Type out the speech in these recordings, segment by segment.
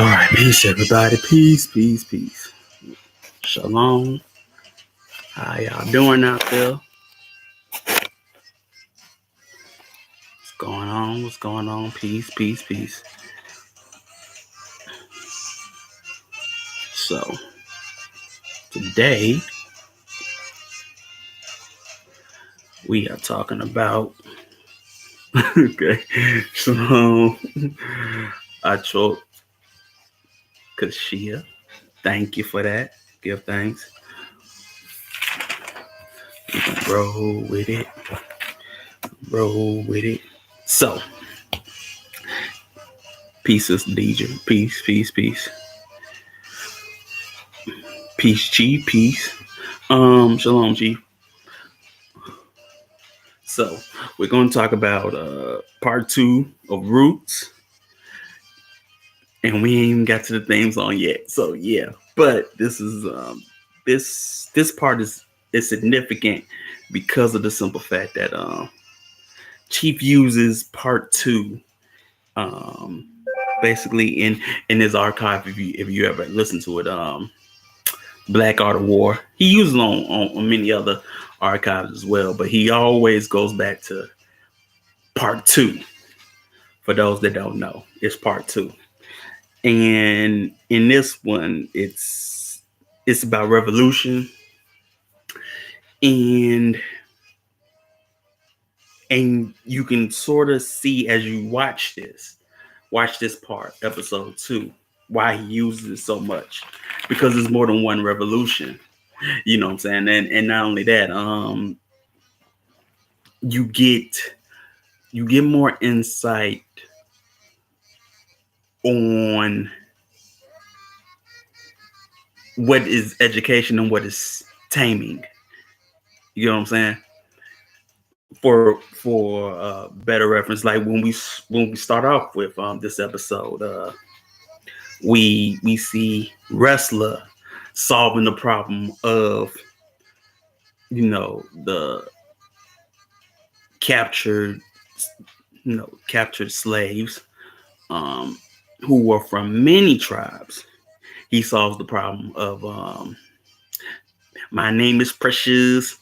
All right, peace, everybody. Peace, peace, peace. Shalom. How y'all doing out there? What's going on? What's going on? Peace, peace, peace. So, today we are talking about. Okay, so I choked Kashia. Thank you for that. Give thanks. We can roll with it. Roll with it. So, peace, DJ. Peace, peace, peace. Peace, G. Peace. Shalom, G. So we're going to talk about part 2 of Roots, and we ain't even got to the theme song yet. So yeah, but this is this part is significant because of the simple fact that Chief uses part 2 um, basically in his archive. If you ever listen to it, Black Art of War. He uses it on many other archives as well, but he always goes back to part 2. For those that don't know, it's part 2, and in this one, it's about revolution, and you can sort of see as you watch this part, episode 2, why he uses it so much, because there's more than one revolution. You know what I'm saying? And not only that, you get more insight on what is education and what is taming. You know what I'm saying? For better reference, like when we start off with this episode, we see wrestler solving the problem of the captured slaves who were from many tribes. He solves the problem of my name is Precious.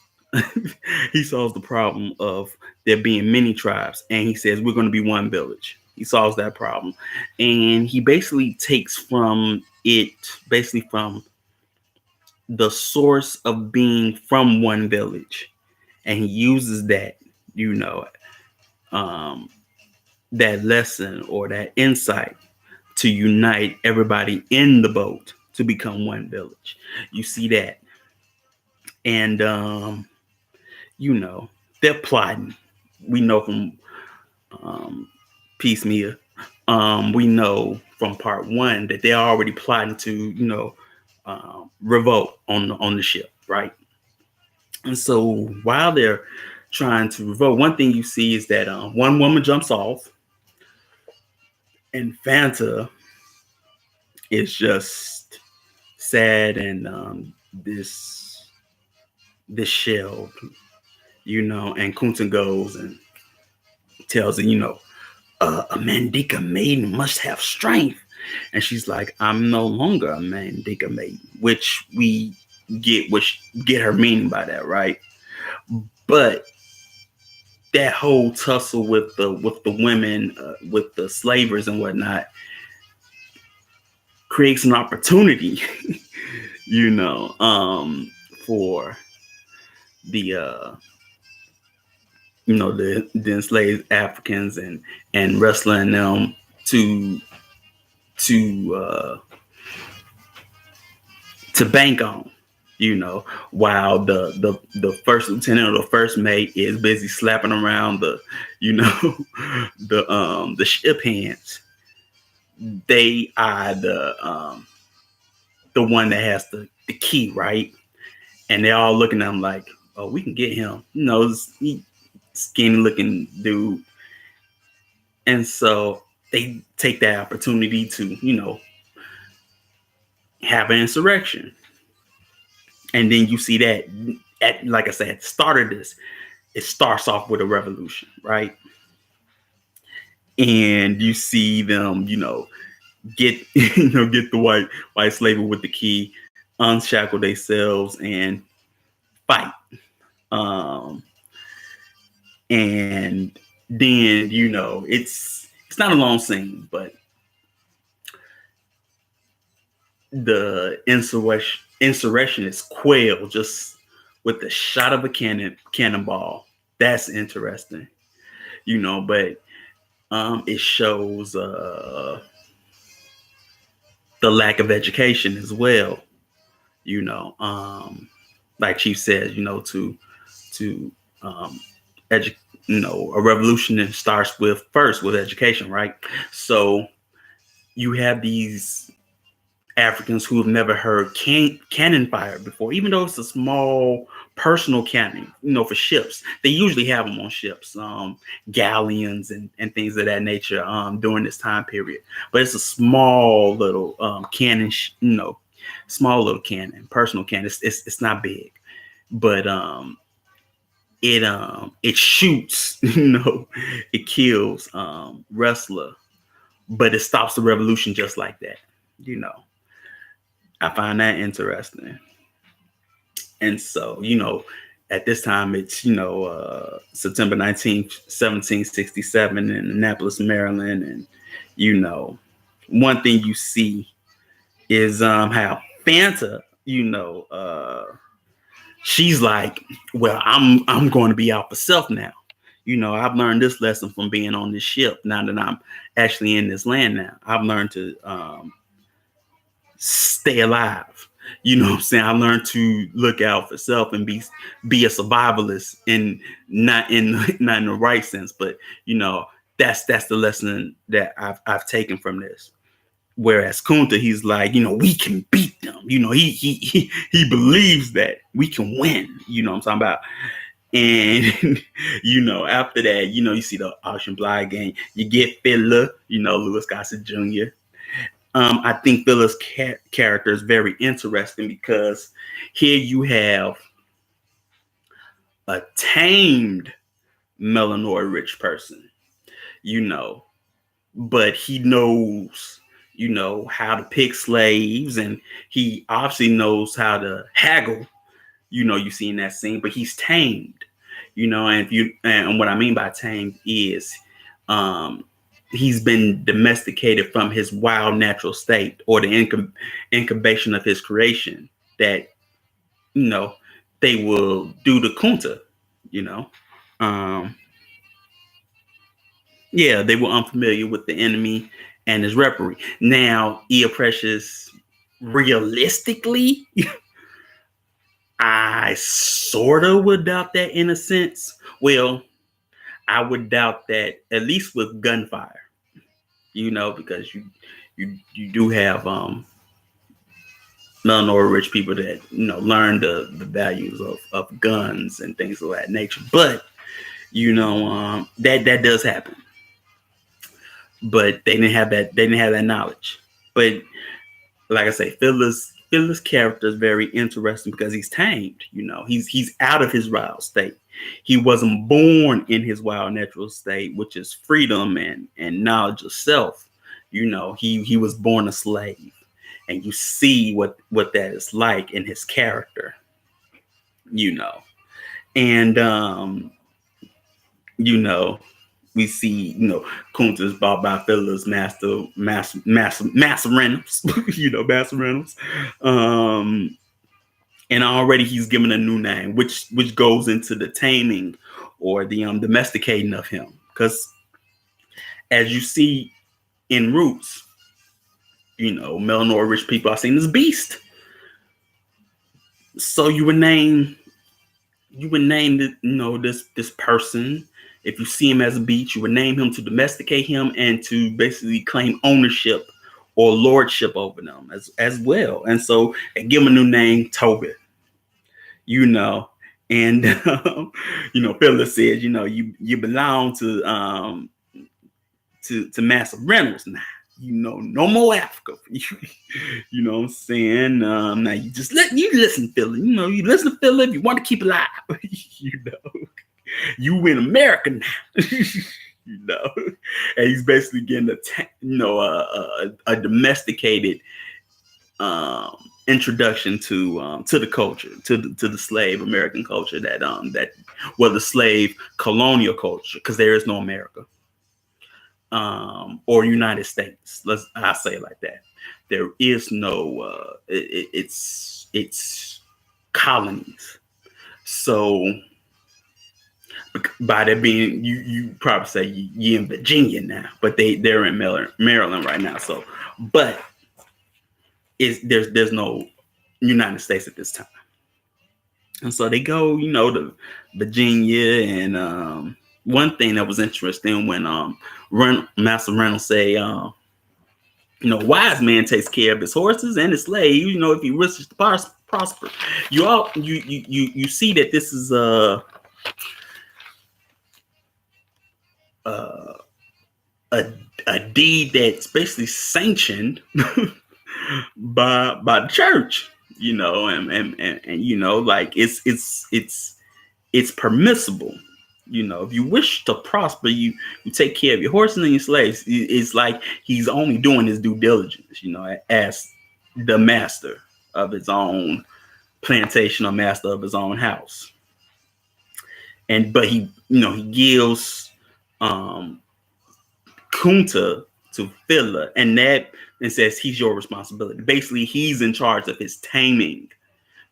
He solves the problem of there being many tribes, and he says we're going to be one village. He solves that problem, and he basically takes from the source of being from one village, and he uses that that lesson or that insight to unite everybody in the boat to become one village. You see that, and they're plotting. We know from Piecemeal. We know from part 1 that they're already plotting to revolt on the ship, right? And so while they're trying to revolt, one thing you see is that one woman jumps off, and Fanta is just sad and this shell, and Kunta goes and tells her, a Mandika maiden must have strength. And she's like, I'm no longer a Mandika maiden, which we get her meaning by that, right? But that whole tussle with the women, with the slavers and whatnot, creates an opportunity, for the the enslaved Africans and wrestling them to bank on, while the first lieutenant or the first mate is busy slapping around the the ship hands. They are the one that has the key, right? And they're all looking at him like, oh, we can get him. He skinny looking dude. And so they take that opportunity to, have an insurrection. And then you see that like I said, at the start of this, it starts off with a revolution, right? And you see them, get get the white slaver with the key, unshackle themselves, and fight. Um, and then it's not a long scene, but the insurrection is quelled just with the shot of a cannonball. That's interesting, but it shows the lack of education as well. You know, like Chief says, to um, edu- a revolution starts with first with education, right? So you have these Africans who have never heard cannon fire before, even though it's a small personal cannon, for ships. They usually have them on ships, galleons and things of that nature during this time period. But it's a small little cannon, small little cannon, personal cannon. It's not big, but it shoots, it kills wrestler, but it stops the revolution just like that, I find that interesting. And so, at this time, it's, September 19th, 1767 in Annapolis, Maryland. And, one thing you see is how Fanta, she's like, well, I'm going to be out for self now. I've learned this lesson from being on this ship. Now that I'm actually in this land now, I've learned to stay alive. You know what I'm saying? I learned to look out for self and be a survivalist, and not in not in the right sense, but that's the lesson that I've taken from this. Whereas Kunta, he's like, we can beat them. He believes that we can win. You know what I'm talking about? And after that, you see the Ocean Blind game. You get Fiddler, Louis Gossett Jr. I think Philip's character is very interesting because here you have a tamed Melanoid rich person, but he knows, how to pick slaves, and he obviously knows how to haggle. You see in that scene, but he's tamed, and what I mean by tamed is, he's been domesticated from his wild natural state, or the incubation of his creation that, they will do to Kunta, you know. Um, yeah, they were unfamiliar with the enemy and his repertoire. Now, Ea Precious, realistically, I sort of would doubt that in a sense. Well, I would doubt that at least with gunfire, because you do have Melanoid rich people that learn the values of guns and things of that nature. But that does happen. But they didn't have that. They didn't have that knowledge. But like I say, Phyllis' character is very interesting because he's tamed. He's out of his wild state. He wasn't born in his wild natural state, which is freedom and knowledge of self. He was born a slave, and you see what that is like in his character. And we see, Kunta's bought by Phyllis, Master Reynolds, Master Reynolds. And already he's given a new name, which goes into the taming or the domesticating of him. Because as you see in Roots, Melanoid rich people are seen as beast. So you would name this person. If you see him as a beast, you would name him to domesticate him and to basically claim ownership or lordship over them as well. And so give him a new name, Tobit. And Phyllis says, you belong to Master Reynolds now. No more Africa. You know what I'm saying? Now you listen, Philly. You listen to Philly if you want to keep alive. You in America now. And he's basically getting a domesticated introduction to the culture, to the slave American culture the slave colonial culture, because there is no America or United States. I say it like that. There is no it's colonies. So by that being, you probably say you're in Virginia now, but they're in Maryland right now. So, but there's no United States at this time. And so they go, to Virginia. And one thing that was interesting when Master Reynolds say, wise man takes care of his horses and his slave. If he wishes to prosper, you see that this is a deed that's basically sanctioned by the church, and like it's permissible. If you wish to prosper, you take care of your horses and your slaves. It's like he's only doing his due diligence, as the master of his own plantation or master of his own house. But he gives Kunta to Phila, and says he's your responsibility. Basically, he's in charge of his taming,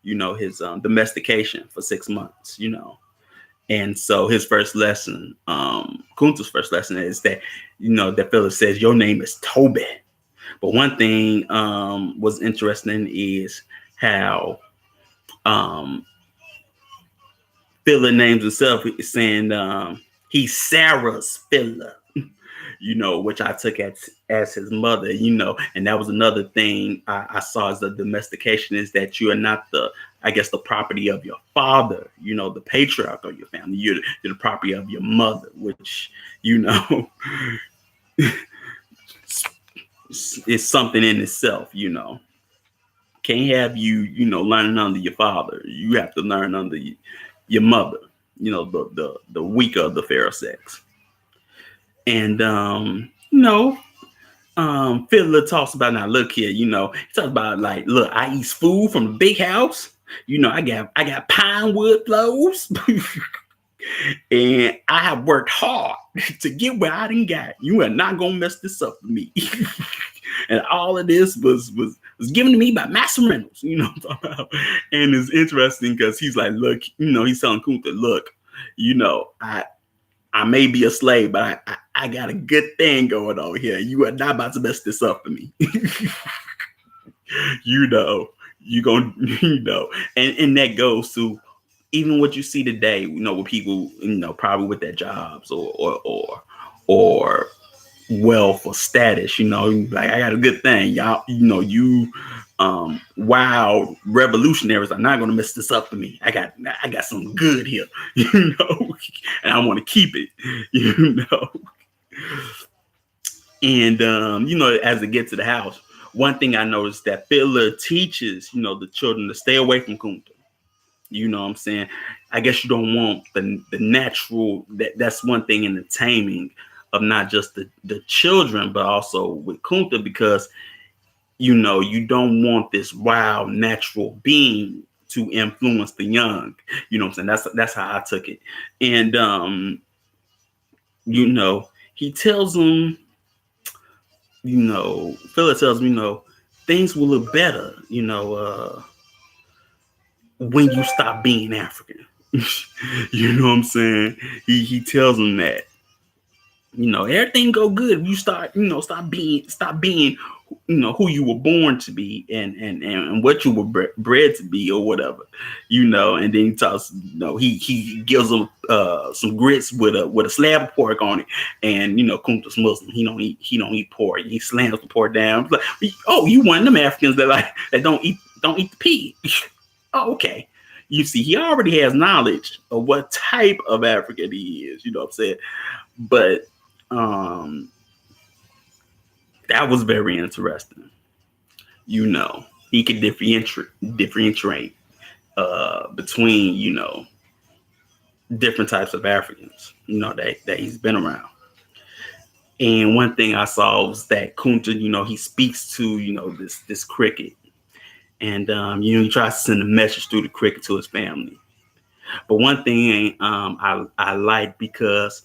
his domestication for 6 months, And so his first lesson, Kunta's first lesson is that, that Phila says, your name is Toby. But one thing was interesting is how Phila names himself, saying he's Sarah's Phila. Which I took as his mother, and that was another thing I saw as the domestication, is that you are not the property of your father, the patriarch of your family. You're the property of your mother, which, is something in itself, Can't have you, learning under your father. You have to learn under your mother, the weaker of the fairer sex. And, Phila talks about, now look here, he talks about, like, look, I eat food from the big house. I got pine wood floors. And I have worked hard to get where I done got. You are not gonna mess this up for me. And all of this was given to me by Master Reynolds, what I'm talking about. And it's interesting because he's like, look, he's telling Kunta, look, I may be a slave, but I got a good thing going on here. You are not about to mess this up for me. You're going to, and that goes to even what you see today, with people, probably with their jobs or wealth or status, like, I got a good thing. Y'all, wild revolutionaries are not going to mess this up for me. I got something good here, and I want to keep it, And, as they get to the house, one thing I noticed that Phila teaches, the children to stay away from Kunta. You know what I'm saying? I guess you don't want the natural, that's one thing in the taming of not just the children, but also with Kunta, because, you don't want this wild natural being to influence the young. You know what I'm saying? That's how I took it. And, he tells them, Phila tells me, things will look better, when you stop being African. You know what I'm saying? He tells them that, everything go good if you start, stop being, who you were born to be and what you were bred to be or whatever, and then he talks, he gives them some grits with a slab of pork on it, and Kunta's Muslim, he don't eat pork. He slams the pork down. Like, oh, you one of them Africans that don't eat the pig. Oh, okay. You see, he already has knowledge of what type of African he is, you know what I'm saying? But that was very interesting. He could differentiate between, different types of Africans, that he's been around. And one thing I saw was that Kunta, he speaks to, this cricket. And, he tries to send a message through the cricket to his family. But one thing I like, because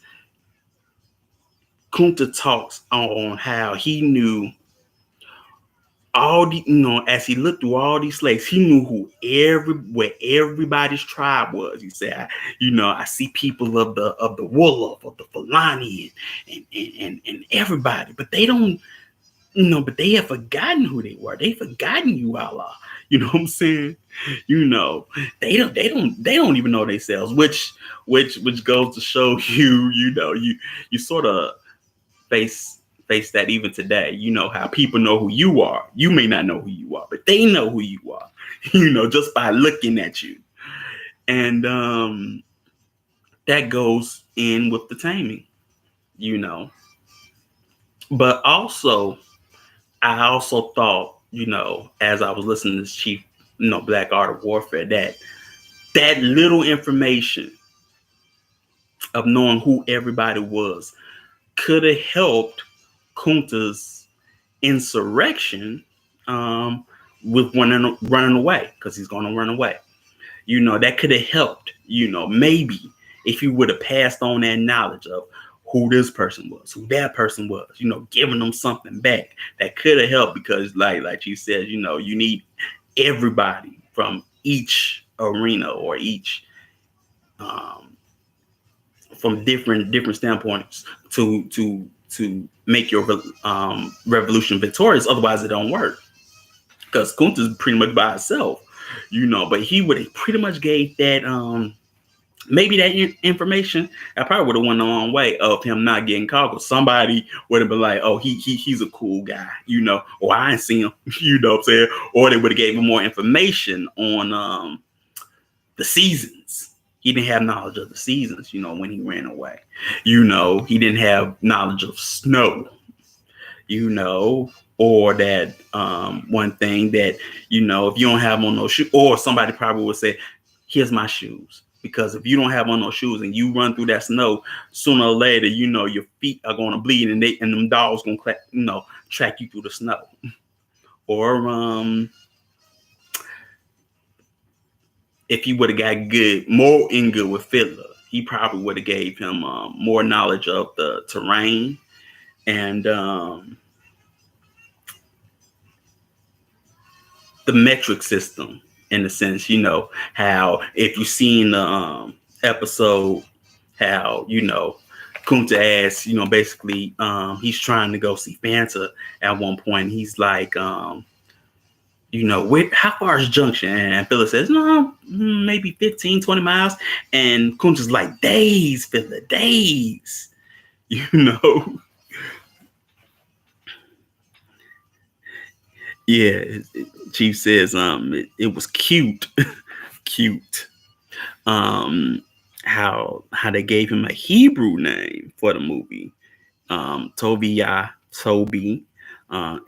Kunta talks on how he knew all the, as he looked through all these slaves, he knew where everybody's tribe was. He said, I see people of the Wolof, of the Fulani, and everybody, but they don't, but they have forgotten who they were. They've forgotten you, Allah. You know what I'm saying? They don't even know themselves, which goes to show you sort of face that even today. You know how people know who you are. You may not know who you are, but they know who you are, just by looking at you. And that goes in with the taming, but also I also thought, as I was listening to this Chief, Black Art of Warfare, that little information of knowing who everybody was could have helped Kunta's insurrection, with running away, because he's going to run away. That could have helped, maybe if he would have passed on that knowledge of who this person was, who that person was, giving them something back, that could have helped, because like you said, you need everybody from each arena, or each, from different standpoints to make your revolution victorious. Otherwise, it don't work, because Kunta's pretty much by himself, but he would have pretty much gave that, maybe that information. I probably would have went a long way of him not getting caught, because somebody would have been like, oh, he's a cool guy, or I ain't seen him, what I'm saying? Or they would have gave him more information on the seasons. He didn't have knowledge of the seasons, when he ran away. He didn't have knowledge of snow, or that one thing that, if you don't have on those shoes, or somebody probably would say, here's my shoes. Because if you don't have on those shoes and you run through that snow, sooner or later, your feet are going to bleed, and them dogs going to, track you through the snow. Or if he would have got more good with Fiddler, he probably would have gave him more knowledge of the terrain, and the metric system, in a sense, how, if you seen the episode, how, Kunta asks, basically, he's trying to go see Fanta at one point. He's like, how far is Junction? And Philip says, no, maybe 15, 20 miles. And Kunta's like, days, Philip, days, Yeah, Chief says it was cute, cute. How they gave him a Hebrew name for the movie. Toby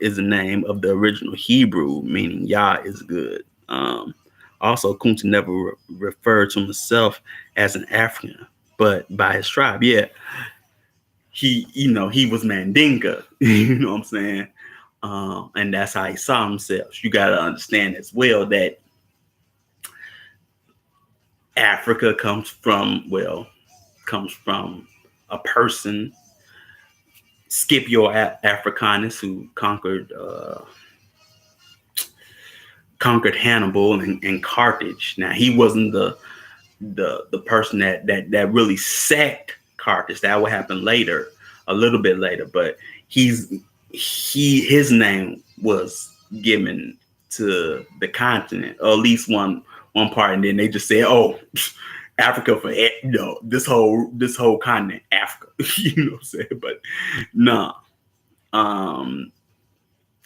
is the name of the original Hebrew, meaning Yah is good. Also, Kunta never referred to himself as an African, but by his tribe. Yeah, he was Mandinka. You know what I'm saying? And that's how he saw himself. You got to understand as well that Africa comes from a person, Scipio Africanus, who conquered Hannibal and Carthage. Now, he wasn't the person that really sacked Carthage. That would happen later, a little bit later. But his name was given to the continent, or at least one part, and then they just said, "Oh, Africa for this whole continent, Africa." You know what I'm saying? But nah.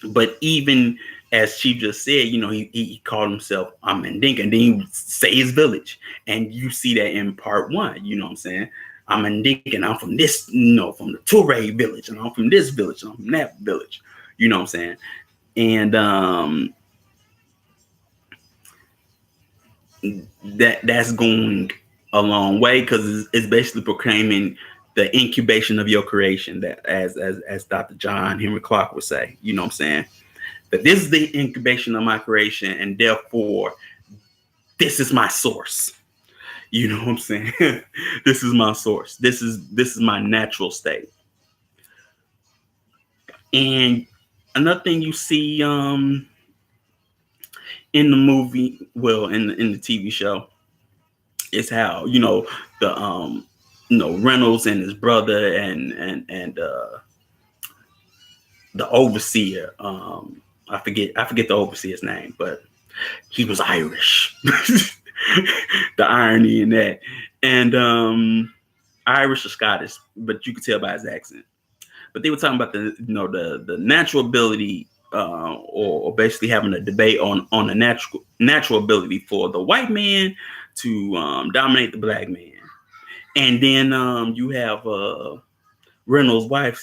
But even as Chief just said, he called himself a Mandinka, and then he would say his village, and you see that in part 1. You know what I'm saying? I'm Mandinka, and I'm from this, from the Toure village, and I'm from this village, and I'm from that village. You know what I'm saying? And that's going a long way, because it's basically proclaiming the incubation of your creation, that as Dr. John Henry Clark would say, you know what I'm saying? That this is the incubation of my creation, and therefore this is my source. You know what I'm saying? This is my source. This is my natural state. And another thing you see in the movie, well, in the TV show, is how, the Reynolds and his brother and the overseer, I forget the overseer's name, but he was Irish. The irony in that. And Irish or Scottish, but you could tell by his accent. But they were talking about the natural ability, or basically having a debate on the natural ability for the white man to dominate the black man. And then you have Reynolds' wife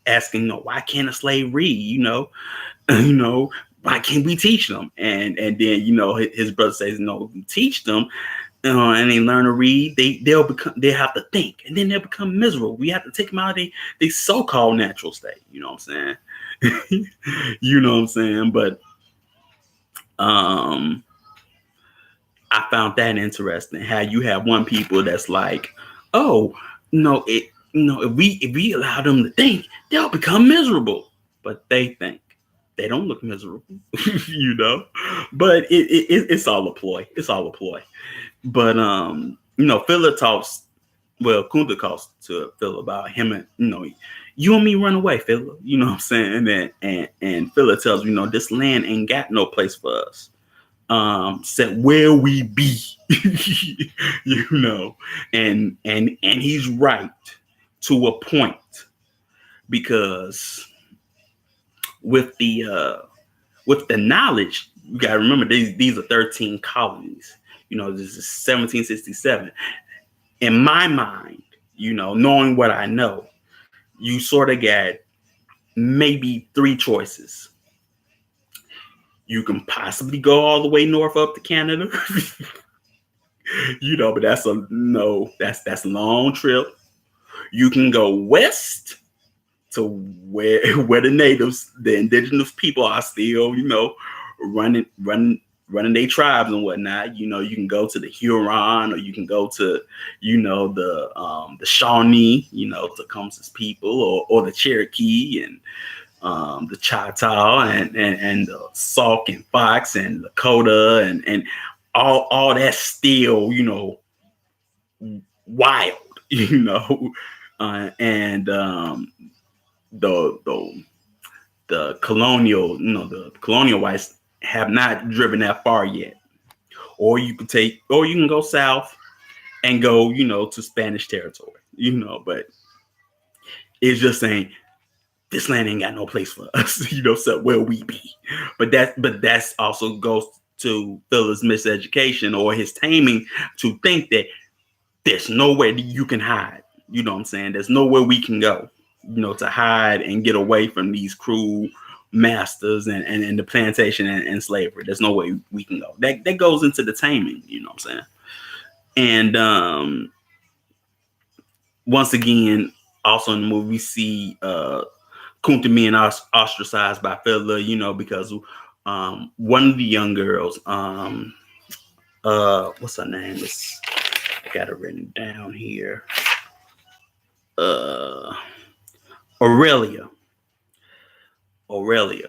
asking, why can't a slave read? Why can't we teach them? And then his brother says, no, teach them, and they learn to read. They have to think, and then they'll become miserable. We have to take them out of the so-called natural state. You know what I'm saying? You know what I'm saying? But I found that interesting. How you have one people that's like, oh, if we allow them to think, they'll become miserable. But they think. They don't look miserable, But it's all a ploy. It's all a ploy. But Philip talks. Well, Kunta talks to Philip about him, and you and me run away, Philip. You know what I'm saying? And Philip tells this land ain't got no place for us. Said where we be, and he's right to a point, because with the knowledge, you gotta remember these are 13 colonies. This is 1767. In my mind, knowing what I know, you sort of got maybe 3 choices. You can possibly go all the way north up to Canada, but that's a long trip. You can go west to where the indigenous people are still, running their tribes and whatnot. You can go to the Huron, or you can go to, the Shawnee, Tecumseh's people, or the Cherokee, and the Choctaw, and the Sauk and Fox and Lakota, and all that's still, wild, and the colonial whites have not driven that far yet. Or you can go south and go, to Spanish territory, but it's just saying this land ain't got no place for us, so where we be. But that's also goes to Philip's miseducation or his taming to think that there's nowhere that you can hide. You know what I'm saying? There's nowhere we can go, to hide and get away from these cruel masters and the plantation and slavery. There's no way we can go. That goes into the taming, you know what I'm saying? And once again, also in the movie, we see Kunta being ostracized by Philip, because one of the young girls, what's her name? I got it written down here. Aurelia,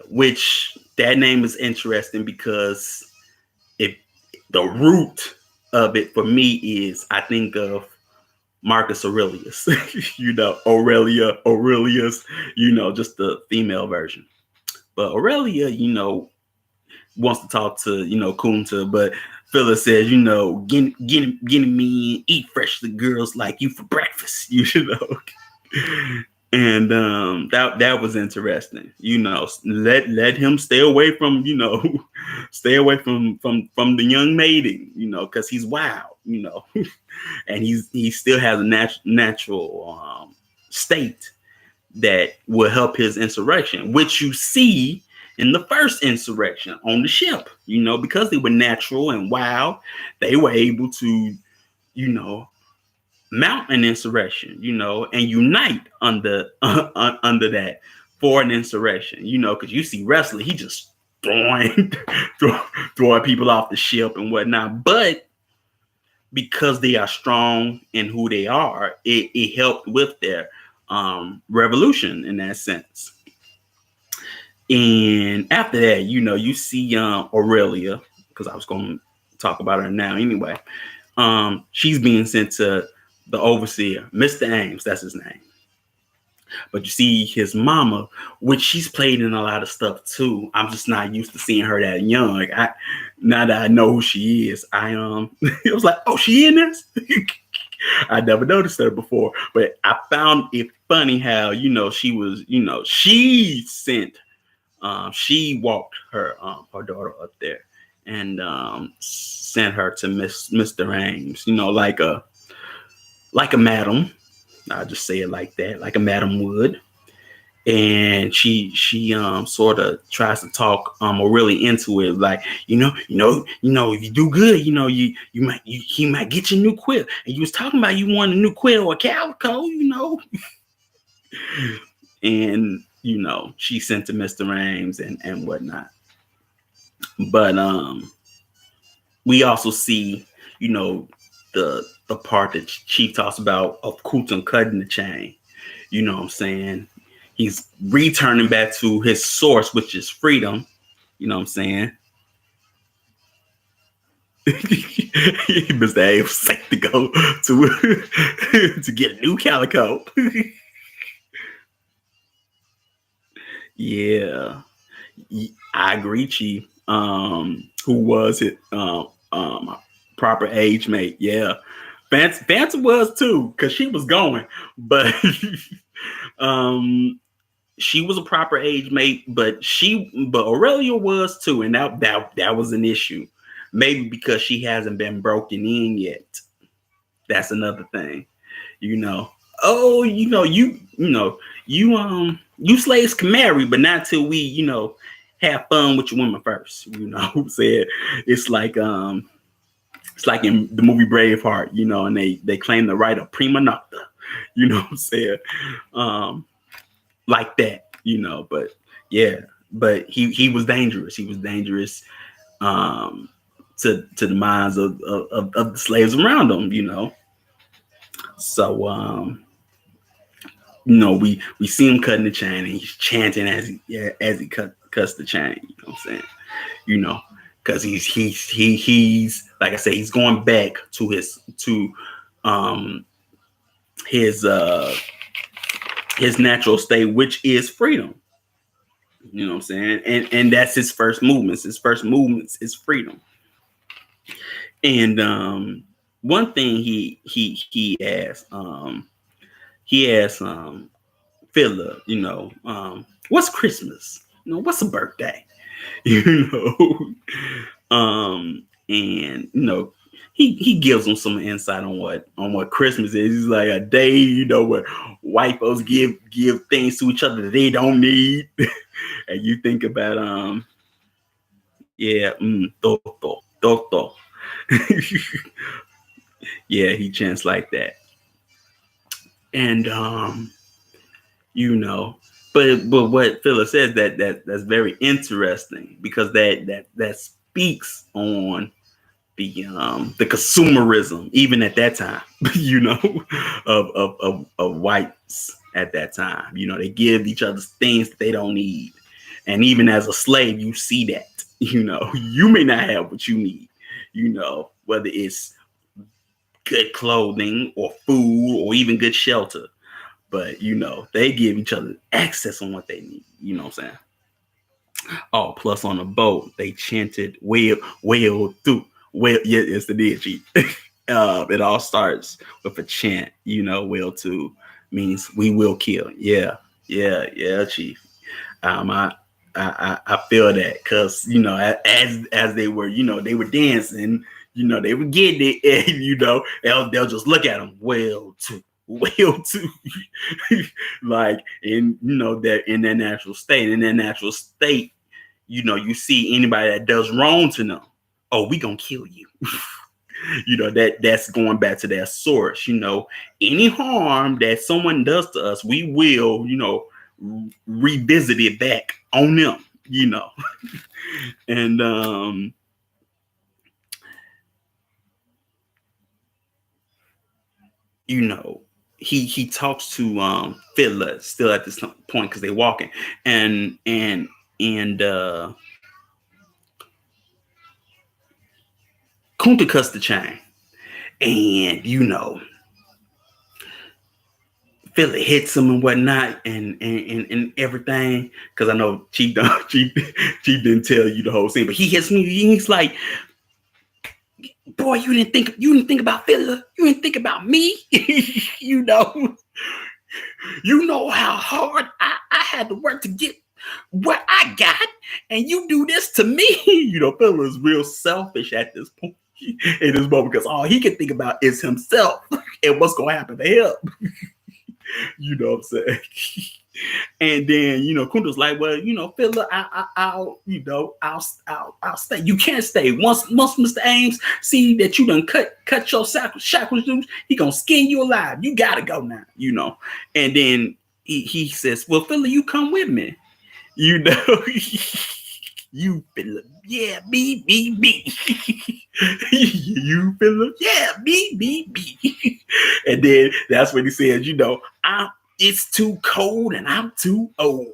which that name is interesting because the root of it for me is, I think of Marcus Aurelius, Aurelius, just the female version. But Aurelia, wants to talk to, Kunta, but Philip says, getting me and eat freshly girls like you for breakfast, And that was interesting. Let him stay away from, from the young maiden, because he's wild, and he still has a natural state that will help his insurrection, which you see in the first insurrection on the ship, because they were natural and wild, they were able to, mount an insurrection, and unite under under that for an insurrection, because you see wrestling, he just throwing throwing people off the ship and whatnot. But because they are strong in who they are, it helped with their revolution in that sense. And after that, you see Aurelia, because I was going to talk about her now anyway. She's being sent to the overseer, Mr. Ames, that's his name. But you see his mama, which she's played in a lot of stuff too. I'm just not used to seeing her that young. Now that I know who she is, it was like, oh, she in this? I never noticed her before. But I found it funny how, she was, she sent, she walked her daughter up there and sent her to Mr. Ames, like a madam. I'll just say it like that, like a madam would. And she sort of tries to talk really into it, like, if you do good, he might get you a new quill. And you was talking about you want a new quill or calico, and she sent to Mr. Ames and whatnot. But we also see, the part that Chief talks about of Kutum cutting the chain. You know what I'm saying? He's returning back to his source, which is freedom. You know what I'm saying? Mr. A was safe to go to get a new calico. Yeah, I agree, Chief. Who was it? Proper age mate. Yeah, Fanta was too, because she was going, but she was a proper age mate, but Aurelia was too, and that was an issue. Maybe because she hasn't been broken in yet. That's another thing. Oh, you slaves can marry, but not till we, have fun with your women first. Said it's like in the movie Braveheart, and they claim the right of prima nocta. You know what I'm saying? Like that, but yeah, but he was dangerous. He was dangerous to the minds of the slaves around him, So we see him cutting the chain, and he's chanting as he cuts the chain. You know what I'm saying? Because he's like I said, he's going back to his natural state, which is freedom. You know what I'm saying? And that's his first movements. His first movements is freedom. And one thing he asked Philip, what's Christmas? What's a birthday? And he gives them some insight on what Christmas is. He's like a day, where white folks give things to each other that they don't need. And you think about toto. Yeah, he chants like that. And but what Philip says that's very interesting, because that speaks on the consumerism, even at that time, of whites at that time. They give each other things that they don't need. And even as a slave, you see that, you may not have what you need, whether it's good clothing or food or even good shelter. But, they give each other access on what they need. You know what I'm saying? Oh, plus on the boat, they chanted whale through. Well, yes, they did, Chief. It all starts with a chant, whale to means we will kill. Yeah, Chief. I feel that, because as they were, they were dancing, they were getting it, and they'll just look at them, well too, like, in they're in their natural state. You see anybody that does wrong to them, oh, we gonna kill you. That's going back to that source. Any harm that someone does to us, we will, revisit it back on them. And you know, he talks to Fiddler still at this point because they're walking, and Kunta cuts the chain, and Philly hits him and whatnot, and everything. Because I know Chief, Chief didn't tell you the whole scene, but he hits me. He's like, "Boy, you didn't think about Philly. You didn't think about me. you know, you know how hard I had to work to get what I got, and you do this to me." Philly's real selfish at this point in this moment because all he can think about is himself and what's gonna happen to him. You know what I'm saying? And then Kunta's like, "Well, Philip, I'll stay. You can't stay. Once Mr. Ames see that you done cut your shackles loose, he gonna skin you alive. You gotta go now. And then he says, "Well, Philip, you come with me. You know, you Philip, yeah, me. You Philip, yeah, me. And then that's when he says, it's too cold and I'm too old.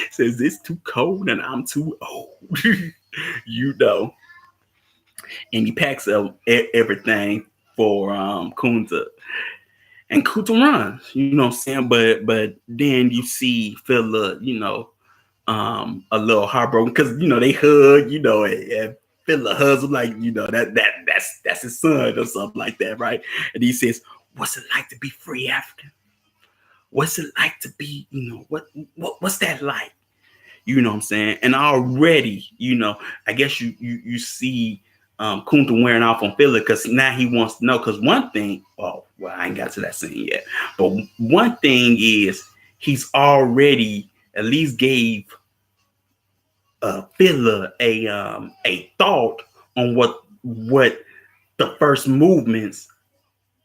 Says it's too cold and I'm too old. And he packs up everything for Kunta. And Kunta runs, what I'm saying? But then you see Philip, a little heartbroken because they hug, and Philip hugs him like that's his son or something like that, right? And he says, "What's it like to be free African? What's it like to be, what's that like?" You know what I'm saying? And already, I guess you see Kunta wearing off on Philip because now he wants to know. Because one thing, I ain't got to that scene yet, but one thing is he's already at least gave Philip a thought on what the first movements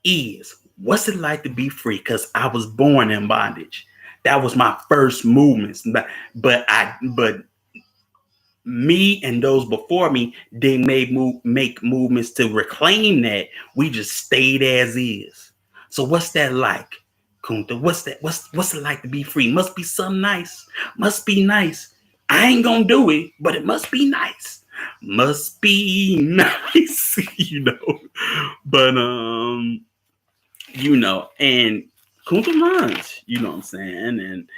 is. What's it like to be free? Because I was born in bondage. That was my first movements. But me and those before me, they make movements to reclaim that. We just stayed as is. So what's that like, Kunta? What's that? What's it like to be free? Must be something nice. Must be nice. I ain't gonna do it, but it must be nice. Must be nice, But and Kunta runs, you know what I'm saying? And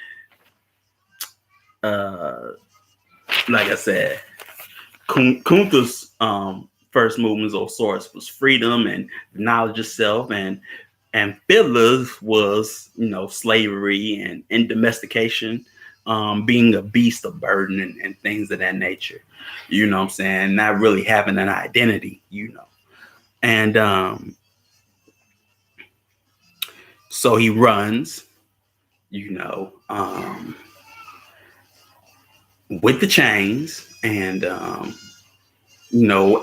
like I said, Kunta's first movements of sorts was freedom and knowledge of self, and Fiddler's was slavery and domestication, being a beast of burden and things of that nature. You know what I'm saying? Not really having an identity, And so he runs, with the chains, and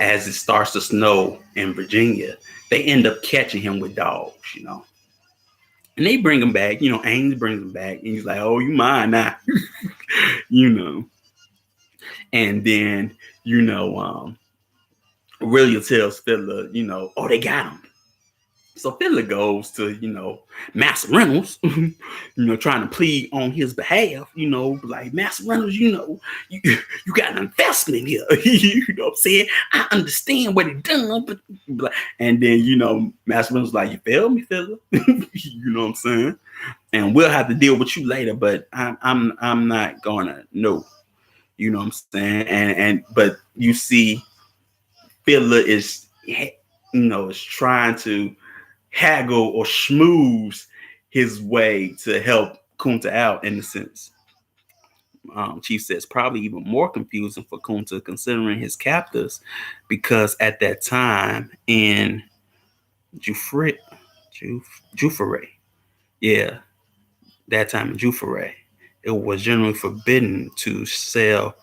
as it starts to snow in Virginia, they end up catching him with dogs, and they bring him back. Ames brings him back, and he's like, "Oh, you mine now," And then William tells Fiddler, "Oh, they got him." So Fiddler goes to, Master Reynolds, trying to plead on his behalf, like, "Master Reynolds, you got an investment here." You know what I'm saying? "I understand what he done, but," and then, Master Reynolds like, "You feel me, Fiddler?" You know what I'm saying? "And we'll have to deal with you later, but I'm not gonna know." You know what I'm saying? But you see, Fiddler is trying to haggle or schmooze his way to help Kunta out in a sense. Chief says probably even more confusing for Kunta considering his captors, because at that time in Jufre, yeah, that time in Jufre, it was generally forbidden to sell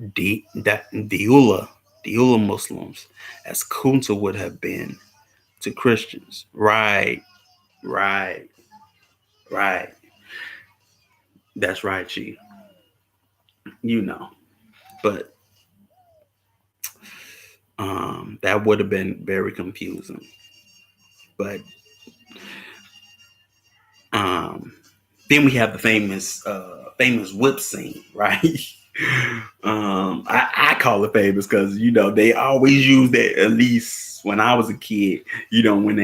Deula the Ula Muslims as Kunta would have been to Christians. Right, right, right. That's right, G. You know. But that would have been very confusing. But um then we have the famous whip scene, right? I call it famous because they always use that, at least when I was a kid. When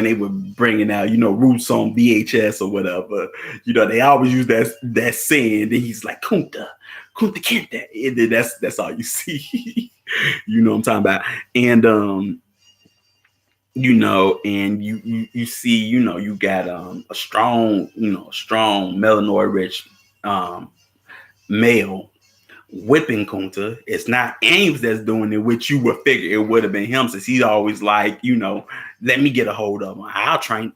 they were bringing out Roots on VHS or whatever, they always use that saying. Then he's like Kunta Kinte, and then that's all you see. You know what I'm talking about. And and you see, you got a strong melanoid rich male whipping Kunta. It's not Ames that's doing it, which you would figure it would have been him, since he's always like, let me get a hold of him. I'll train,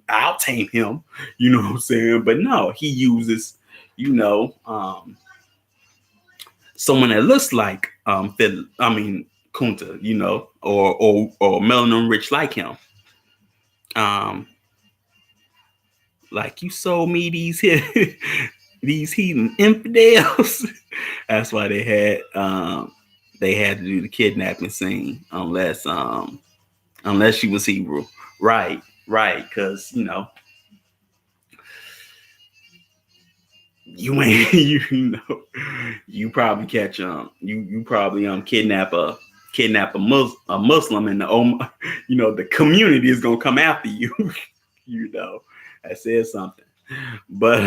I'll tame him, you know what I'm saying? But no, he uses, someone that looks like Kunta, or melanin rich like him. Um, like, you sold me these these heathen infidels. That's why they had to do the kidnapping scene, unless she was Hebrew. Right, right, because you ain't you probably catch you probably kidnap a Muslim, and the community is gonna come after you. you know that says something. But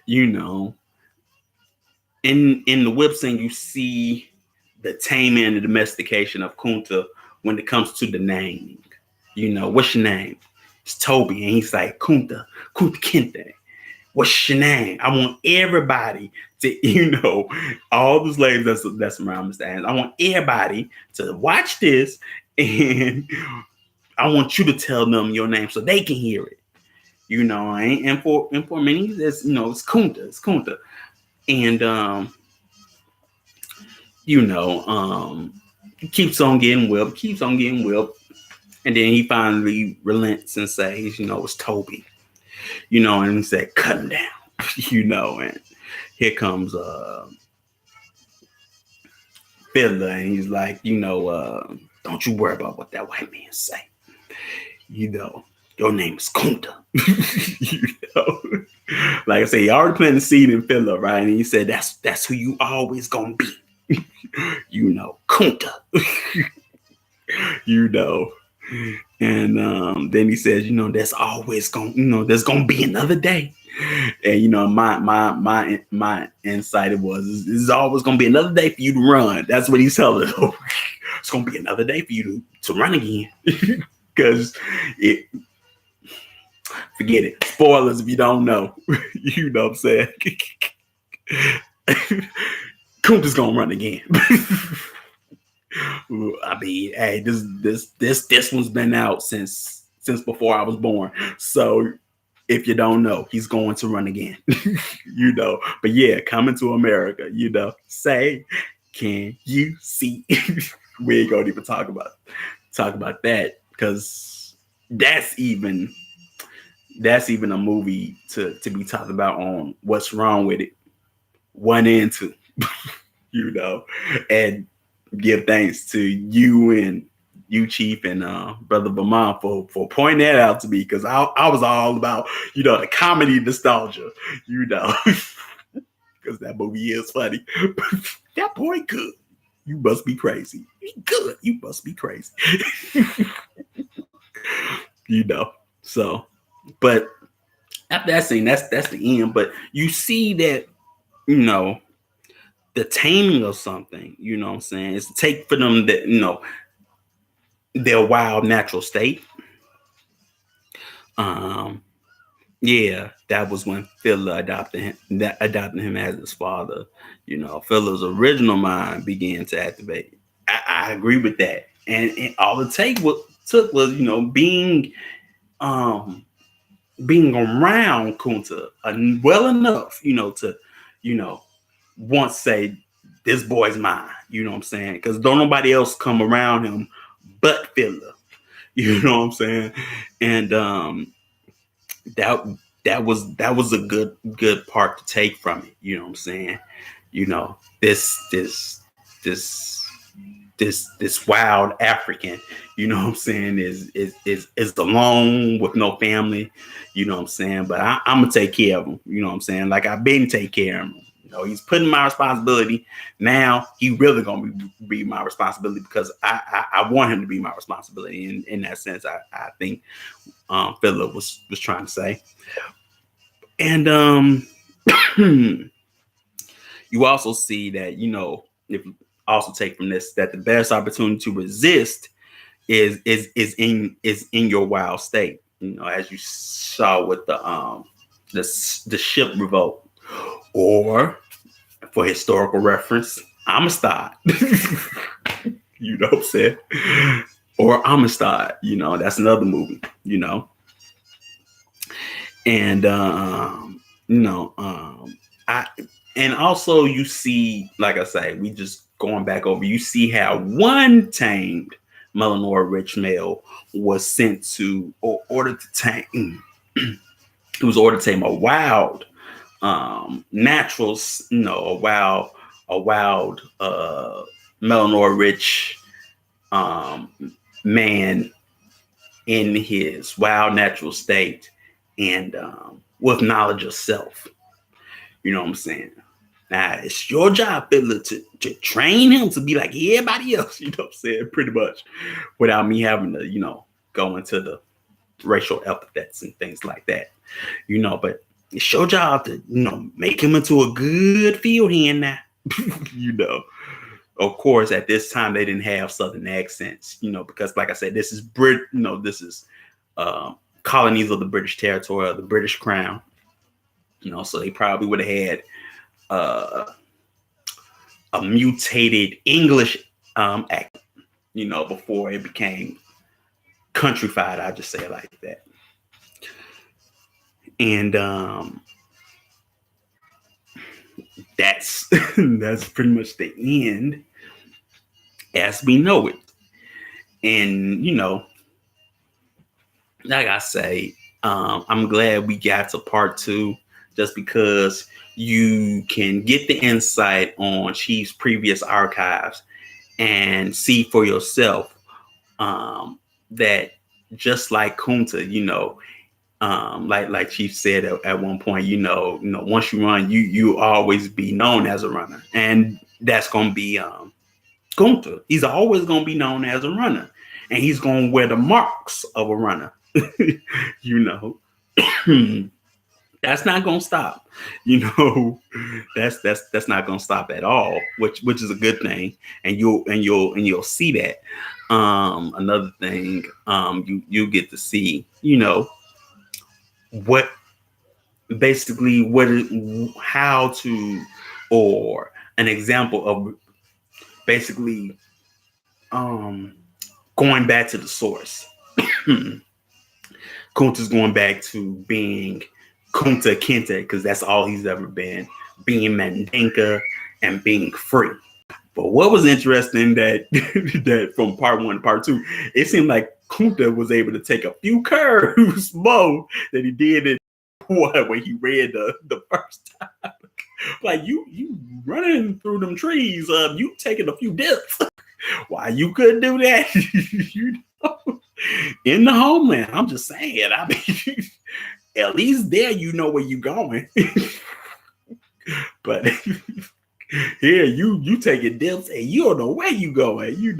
you know in the whip scene, you see the taming and the domestication of Kunta when it comes to the name. What's your name? It's Toby, and he's like, Kunta Kinte. What's your name? I want everybody to, all the slaves that's around Mr. Adams. I want everybody to watch this, and I want you to tell them your name so they can hear it. And for many, it's Kunta. It's Kunta. And he keeps on getting whipped, and then he finally relents and says, it's Toby. And he said, cut him down. And here comes Fiddler, and he's like, don't you worry about what that white man say. Your name is Kunta. Like I say, he already planted the seed in Fiddler, right? And he said, that's who you always gonna be. Kunta. And then he says, there's always there's gonna be another day. And my insight was, this is always gonna be another day for you to run. That's what he's telling them. It's gonna be another day for you to run again. Because forget it. Spoilers if you don't know. You know what I'm saying? Kunta's gonna run again. I mean, hey, this one's been out since before I was born. So if you don't know, he's going to run again. But yeah, coming to America, say, can you see? We ain't gonna even talk about that, because that's even a movie to be talked about on What's Wrong with It 1 and 2. And give thanks to you and you, Chief, and Brother Vermont for pointing that out to me, because I was all about the comedy nostalgia, because that movie is funny. That boy good. You must be crazy. He good. You must be crazy. So, but after that scene, that's the end. But you see that the taming of something, what I'm saying, is to take for them that their wild natural state. Yeah, that was when Fiddler adopted him as his father. Fiddler's original mind began to activate. I agree with that, and all it took was being being around Kunta well enough, to, you know, once say, this boy's mine, you know what I'm saying? Because don't nobody else come around him but Philip, you know what I'm saying? And that that was a good part to take from it, you know what I'm saying? You know, this this wild African, you know what I'm saying, is alone with no family, you know what I'm saying. But I'm gonna take care of him, you know what I'm saying. Like I've been take care of him. You know, he's putting my responsibility. Now he really gonna be my responsibility because I want him to be my responsibility. In that sense, I think Philip was trying to say. And you also see that, if also take from this that the best opportunity to resist is in your wild state. You know, as you saw with the ship revolt, or for historical reference, Amistad. You know what I'm saying? Or Amistad. You know, that's another movie. You know, and I and also you see, like I say, we just going back over. You see how one tamed melanor rich male was sent to, or ordered to tame. He was ordered to tame a wild, natural, a wild melanor rich um, man in his wild natural state, and with knowledge of self. You know what I'm saying? Now it's your job, Fiddler, to train him to be like everybody else. You know what I'm saying? Pretty much, without me having to, go into the racial epithets and things like that. But it's your job to, make him into a good field hand now. you know. Of course, at this time they didn't have Southern accents, because like I said, this is this is colonies of the British territory, of the British Crown. So they probably would have had uh, a mutated English accent, before it became countrified. I just say it like that. And that's that's pretty much the end as we know it. And like I say, I'm glad we got to part two, just because you can get the insight on Chief's previous archives and see for yourself that just like Kunta, like Chief said at one point, once you run, you always be known as a runner, and that's gonna be Kunta. He's always gonna be known as a runner, and he's gonna wear the marks of a runner. you know, that's not gonna stop. That's not gonna stop at all, which is a good thing, and you'll see that. Another thing, you get to see, what basically how to, or an example of basically going back to the source. Kunta's going back to being Kunta Kinte, because that's all he's ever been, being Mandinka and being free. But what was interesting that that from part one to part two, it seemed like Kunta was able to take a few curves more than he did in when he read the first time. Like you running through them trees, you taking a few dips. Why you couldn't do that? In the homeland. I'm just saying. I mean, at least there you know where you're going. But here you taking dips and you don't know where you going.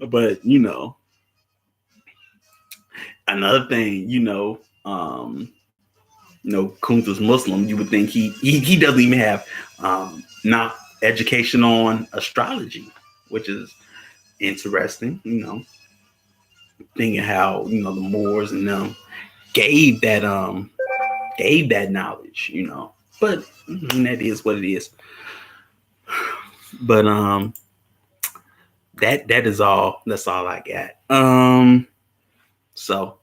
But another thing, Kunta's Muslim. You would think he doesn't even have not education on astrology, which is interesting. Thinking how the Moors and them gave that knowledge. But that is what it is. But that is all. That's all I got. So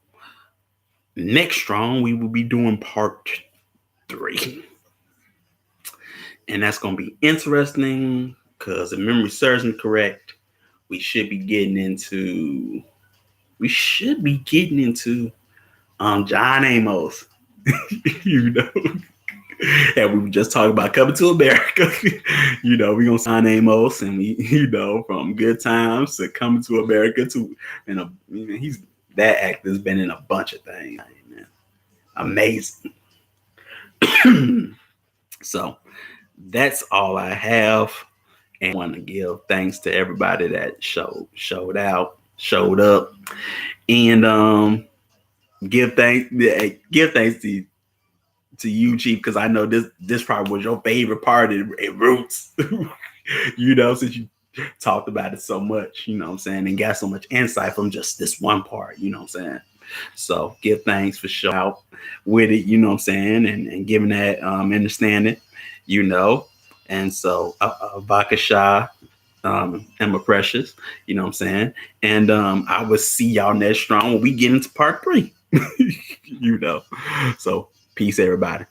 next strong, we will be doing part 3. And that's going to be interesting because if memory serves me correct, we should be getting into John Amos. you know. And we were just talking about coming to America. We're gonna sign Amos, and we, from Good Times to Coming to America to, he's that actor's been in a bunch of things, man. Amazing. So that's all I have. And I want to give thanks to everybody that showed up, and give thanks to you, Chief, because I know this probably was your favorite part in Roots. Since you talked about it so much, what I'm saying, and got so much insight from just this one part, what I'm saying. So give thanks for showing out with it, what I'm saying, and giving that understanding, and so Vakasha, Emma Precious, what I'm saying, and I will see y'all next strong when we get into part 3. So peace, everybody.